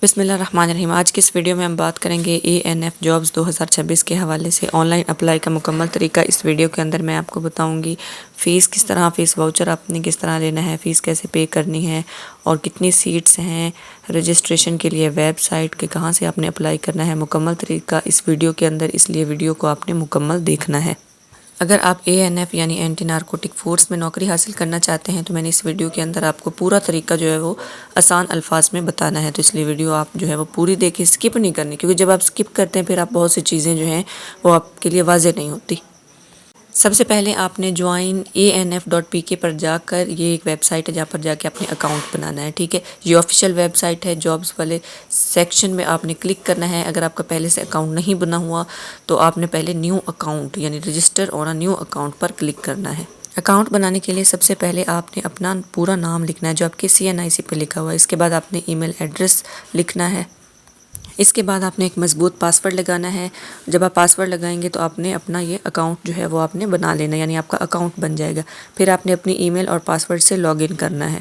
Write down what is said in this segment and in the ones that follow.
بسم اللہ الرحمن الرحیم۔ آج کی اس ویڈیو میں ہم بات کریں گے ANF جابز 2026 کے حوالے سے آن لائن اپلائی کا مکمل طریقہ۔ اس ویڈیو کے اندر میں آپ کو بتاؤں گی فیس کس طرح، فیس واؤچر آپ نے کس طرح لینا ہے، فیس کیسے پے کرنی ہے اور کتنی سیٹس ہیں، رجسٹریشن کے لیے ویب سائٹ کے کہاں سے آپ نے اپلائی کرنا ہے، مکمل طریقہ اس ویڈیو کے اندر، اس لیے ویڈیو کو آپ نے مکمل دیکھنا ہے۔ اگر آپ ANF یعنی اینٹی نارکوٹک فورس میں نوکری حاصل کرنا چاہتے ہیں تو میں نے اس ویڈیو کے اندر آپ کو پورا طریقہ جو ہے وہ آسان الفاظ میں بتانا ہے، تو اس لیے ویڈیو آپ جو ہے وہ پوری دیکھیں، اسکپ نہیں کرنی، کیونکہ جب آپ اسکپ کرتے ہیں پھر آپ بہت سی چیزیں جو ہیں وہ آپ کے لیے واضح نہیں ہوتی۔ سب سے پہلے آپ نے جوائن ANF.pk پر جا کر، یہ ایک ویب سائٹ ہے جہاں پر جا کے اپنے اکاؤنٹ بنانا ہے، ٹھیک ہے۔ یہ آفیشیل ویب سائٹ ہے، جابز والے سیکشن میں آپ نے کلک کرنا ہے۔ اگر آپ کا پہلے سے اکاؤنٹ نہیں بنا ہوا تو آپ نے پہلے نیو اکاؤنٹ یعنی رجسٹر اور نیو اکاؤنٹ پر کلک کرنا ہے۔ اکاؤنٹ بنانے کے لیے سب سے پہلے آپ نے اپنا پورا نام لکھنا ہے جو آپ کے CNIC پہ لکھا ہوا ہے، اس کے بعد آپ نے ای میل ایڈریس لکھنا ہے، اس کے بعد آپ نے ایک مضبوط پاسورڈ لگانا ہے۔ جب آپ پاسورڈ لگائیں گے تو آپ نے اپنا یہ اکاؤنٹ جو ہے وہ آپ نے بنا لینا، یعنی آپ کا اکاؤنٹ بن جائے گا۔ پھر آپ نے اپنی ای میل اور پاسورڈ سے لاگ ان کرنا ہے۔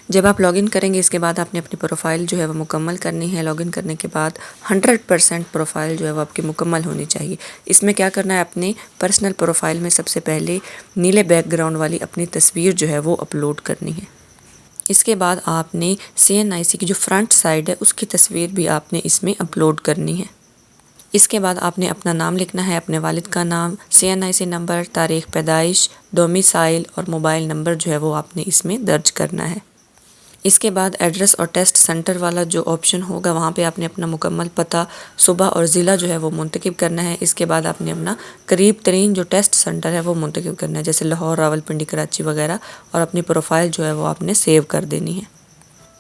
جب آپ لاگ ان کریں گے اس کے بعد آپ نے اپنی پروفائل جو ہے وہ مکمل کرنی ہے۔ لاگ ان کرنے کے بعد 100% پروفائل جو ہے وہ آپ کی مکمل ہونی چاہیے۔ اس میں کیا کرنا ہے، اپنی پرسنل پروفائل میں سب سے پہلے نیلے بیک گراؤنڈ والی اپنی تصویر جو ہے وہ اپلوڈ کرنی ہے۔ اس کے بعد آپ نے CNIC کی جو فرنٹ سائڈ ہے اس کی تصویر بھی آپ نے اس میں اپلوڈ کرنی ہے۔ اس کے بعد آپ نے اپنا نام لکھنا ہے، اپنے والد کا نام، CNIC نمبر، تاریخ پیدائش، ڈومیسائل اور موبائل نمبر جو ہے وہ آپ نے اس میں درج کرنا ہے۔ اس کے بعد ایڈریس اور ٹیسٹ سینٹر والا جو آپشن ہوگا وہاں پہ آپ نے اپنا مکمل پتہ، صوبہ اور ضلع جو ہے وہ منتخب کرنا ہے۔ اس کے بعد آپ نے اپنا قریب ترین جو ٹیسٹ سینٹر ہے وہ منتخب کرنا ہے، جیسے لاہور، راولپنڈی، کراچی وغیرہ، اور اپنی پروفائل جو ہے وہ آپ نے سیو کر دینی ہے۔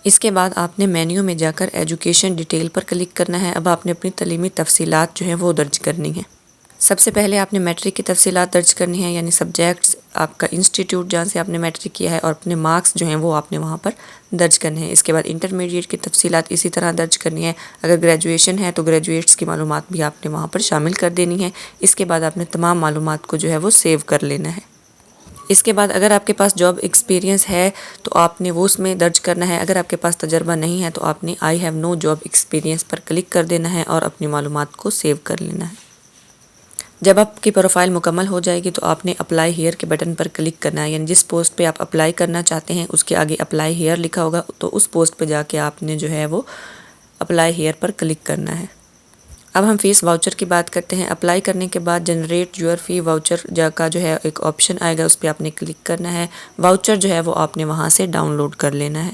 اس کے بعد آپ نے مینیو میں جا کر ایجوکیشن ڈیٹیل پر کلک کرنا ہے۔ اب آپ نے اپنی تعلیمی تفصیلات جو ہیں وہ درج کرنی ہیں۔ سب سے پہلے آپ نے میٹرک کی تفصیلات درج کرنی ہے، یعنی سبجیکٹس، آپ کا انسٹیٹیوٹ جہاں سے آپ نے میٹرک کیا ہے، اور اپنے مارکس جو ہیں وہ آپ نے وہاں پر درج کرنے ہیں۔ اس کے بعد انٹرمیڈیٹ کی تفصیلات اسی طرح درج کرنی ہے۔ اگر گریجویشن ہے تو گریجویٹس کی معلومات بھی آپ نے وہاں پر شامل کر دینی ہے۔ اس کے بعد آپ نے تمام معلومات کو جو ہے وہ سیو کر لینا ہے۔ اس کے بعد اگر آپ کے پاس جاب ایکسپیرینس ہے تو آپ نے وہ اس میں درج کرنا ہے۔ اگر آپ کے پاس تجربہ نہیں ہے تو آپ نے I have no job experience per click کر دینا ہے اور اپنی معلومات کو سیو کر لینا ہے۔ جب آپ کی پروفائل مکمل ہو جائے گی تو آپ نے اپلائی ہیئر کے بٹن پر کلک کرنا ہے، یعنی جس پوسٹ پہ آپ اپلائی کرنا چاہتے ہیں اس کے آگے اپلائی ہیئر لکھا ہوگا، تو اس پوسٹ پہ جا کے آپ نے جو ہے وہ اپلائی ہیئر پر کلک کرنا ہے۔ اب ہم فیس واؤچر کی بات کرتے ہیں۔ اپلائی کرنے کے بعد جنریٹ یور فی واؤچر جا کا جو ہے ایک آپشن آئے گا، اس پہ آپ نے کلک کرنا ہے۔ واؤچر جو ہے وہ آپ نے وہاں سے ڈاؤن لوڈ کر لینا ہے،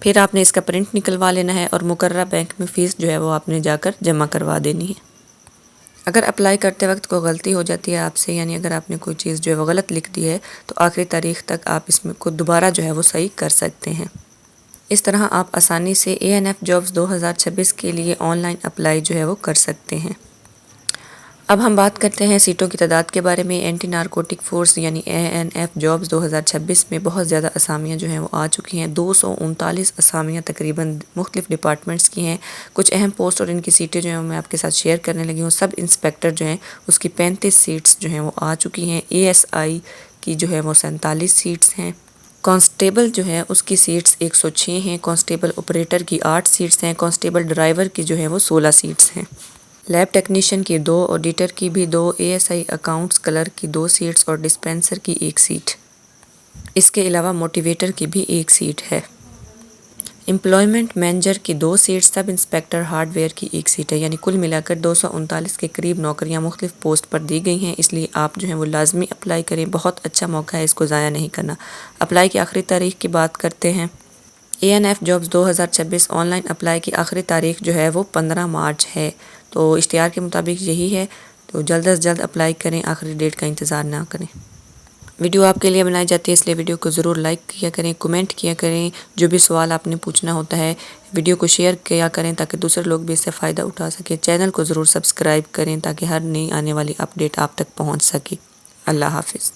پھر آپ نے اس کا پرنٹ نکلوا لینا ہے اور مقررہ بینک میں فیس جو ہے وہ آپ نے جا کر جمع کروا دینی ہے۔ اگر اپلائی کرتے وقت کوئی غلطی ہو جاتی ہے آپ سے، یعنی اگر آپ نے کوئی چیز جو ہے وہ غلط لکھ دی ہے، تو آخری تاریخ تک آپ اس میں کو دوبارہ جو ہے وہ صحیح کر سکتے ہیں۔ اس طرح آپ آسانی سے ANF جابز 2026 کے لیے آن لائن اپلائی جو ہے وہ کر سکتے ہیں۔ اب ہم بات کرتے ہیں سیٹوں کی تعداد کے بارے میں۔ اینٹی نارکوٹک فورس یعنی ANF جابز 2026 میں بہت زیادہ اسامیاں جو ہیں وہ آ چکی ہیں۔ 239 اسامیاں تقریباً مختلف ڈپارٹمنٹس کی ہیں۔ کچھ اہم پوسٹ اور ان کی سیٹیں جو ہیں میں آپ کے ساتھ شیئر کرنے لگی ہوں۔ سب انسپیکٹر جو ہیں اس کی 35 سیٹس جو ہیں وہ آ چکی ہیں۔ ASI کی جو ہے وہ 47 سیٹس ہیں۔ کانسٹیبل جو ہے اس کی سیٹس 106 ہیں۔ کانسٹیبل آپریٹر کی 8 سیٹس ہیں۔ کانسٹیبل ڈرائیور کی جو ہے وہ 16 سیٹس ہیں۔ لیب ٹیکنیشین کی 2، آڈیٹر کی بھی 2، ASI اکاؤنٹس کلر کی 2 سیٹس اور ڈسپینسر کی 1 سیٹ۔ اس کے علاوہ موٹیویٹر کی بھی 1 سیٹ ہے۔ امپلائمنٹ مینیجر کی 2 seats, sub inspector hardware کی 1 سیٹ ہے، یعنی کل ملا کر 239 کے قریب نوکریاں مختلف پوسٹ پر دی گئی ہیں، اس لیے آپ جو ہیں وہ لازمی اپلائی کریں۔ بہت اچھا موقع ہے، اس کو ضائع نہیں کرنا۔ اپلائی کی آخری تاریخ کی بات کرتے ہیں۔ ANF jobs 2026 on line apply کی آخری تاریخ جو ہے وہ 15 مارچ ہے، تو اشتہار کے مطابق یہی ہے، تو جلد از جلد اپلائی کریں، آخری ڈیٹ کا انتظار نہ کریں۔ ویڈیو آپ کے لیے بنائی جاتی ہے، اس لیے ویڈیو کو ضرور لائک کیا کریں، کمنٹ کیا کریں، جو بھی سوال آپ نے پوچھنا ہوتا ہے ویڈیو کو شیئر کیا کریں تاکہ دوسرے لوگ بھی اس سے فائدہ اٹھا سکیں۔ چینل کو ضرور سبسکرائب کریں تاکہ ہر نئی آنے والی اپڈیٹ آپ تک پہنچ سکے۔ اللہ حافظ۔